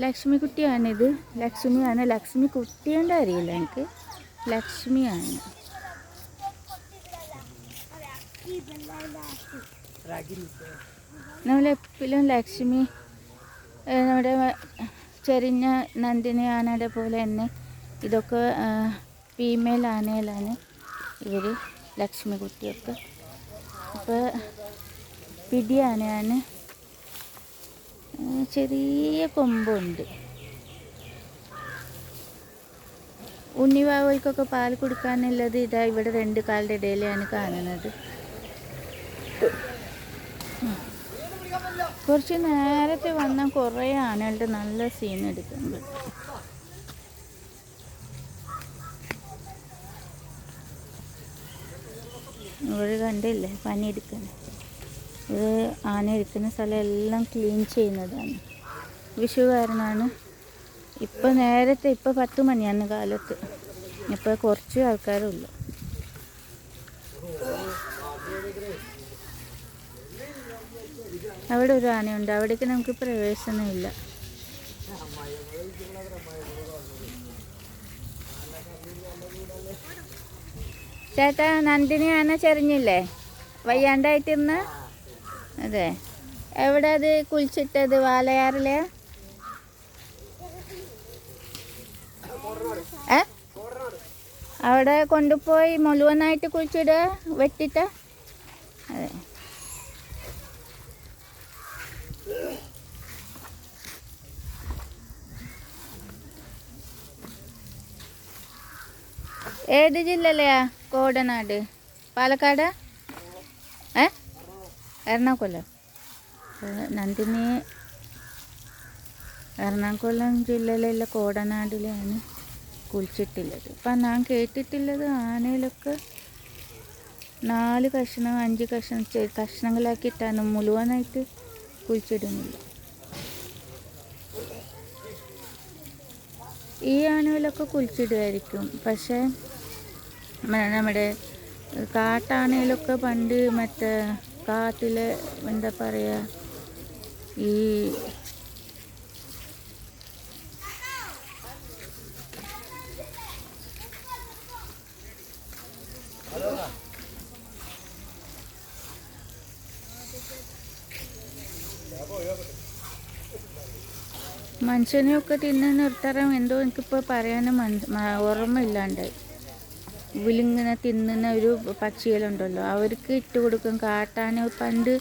ലക്ഷ്മി കുട്ടിയാണിത്. ലക്ഷ്മിയാണ്. ലക്ഷ്മി കുട്ടിയുണ്ട് അറിയില്ല എനിക്ക്. ലക്ഷ്മിയാണ്. നമ്മളെപ്പോഴും ലക്ഷ്മി നമ്മുടെ ചെറിഞ്ഞ നന്ദിനി ആനയുടെ പോലെ തന്നെ ഇതൊക്കെ ഫീമെയിൽ ആനയിലാണ് ഇവർ, ലക്ഷ്മി കുട്ടിയൊക്കെ. അപ്പോൾ പിടി ആനയാണ്. ചെറിയ കൊമ്പുണ്ട്. ഉണ്ണിവാവയ്ക്കൊക്കെ പാൽ കൊടുക്കാനുള്ളത് ഇതാ ഇവിടെ 2 കാലിൻ്റെ ഇടയിലാണ് കാണുന്നത്. കുറച്ച് നേരത്തെ വന്നാൽ കുറേ ആനകളുടെ നല്ല സീൻ എടുക്കുന്നുണ്ട്. ഇവിടെ കണ്ടില്ലേ പണിയെടുക്കുന്നത്. ഇത് ആന ഇരിക്കുന്ന സ്ഥലം എല്ലാം ക്ലീൻ ചെയ്യുന്നതാണ്. വിഷുകാരനാണ്. ഇപ്പം നേരത്തെ, ഇപ്പം 10 മണിയാണ് കാലത്ത്. ഇപ്പം കുറച്ച് ആൾക്കാരുള്ളൂ. അവിടെ ഒരു ആനയുണ്ട്. അവിടേക്ക് നമുക്ക് പ്രവേശനമില്ല. ചേട്ടാ, നന്ദിനി ആന ചെറിഞ്ഞില്ലേ? വയ്യാണ്ടായിട്ടിരുന്ന്. അതെ. എവിടെ അത് കുളിച്ചിട്ടത്? വാലയാറിലെ? അവിടെ കൊണ്ടുപോയി മുഴുവനായിട്ട് കുളിച്ചിടുക, വെട്ടിട്ട്? അതെ. ഏത് ജില്ലയിലെയാ? കോടനാട്, പാലക്കാട്, എറണാകുളം. നന്ദിനി എറണാകുളം ജില്ലയിലുള്ള കോടനാടിലാണ് കുളിച്ചിട്ടുള്ളത്. അപ്പം ഞാൻ കേട്ടിട്ടുള്ളത് ആനയിലൊക്കെ 4 കഷ്ണം 5 കഷ്ണം കഷ്ണങ്ങളാക്കിയിട്ടാണ്, മുഴുവനായിട്ട് കുളിച്ചിടുന്നില്ല. ഈ ആനയിലൊക്കെ കുളിച്ചിടുമായിരിക്കും. പക്ഷേ നമ്മുടെ കാട്ടാനയിലൊക്കെ പണ്ട് മറ്റേ കാട്ടിൽ എന്താ പറയുക, ഈ മനുഷ്യനെയൊക്കെ തിന്ന് നിർത്തരം എന്തോ എനിക്കിപ്പോൾ പറയാനും ഓർമ്മയില്ലാണ്ടായി. വിലിങ്ങനെ തിന്നുന്ന ഒരു പക്ഷികളുണ്ടല്ലോ, അവർക്ക് ഇട്ട് കൊടുക്കും. കാട്ടാന പണ്ട്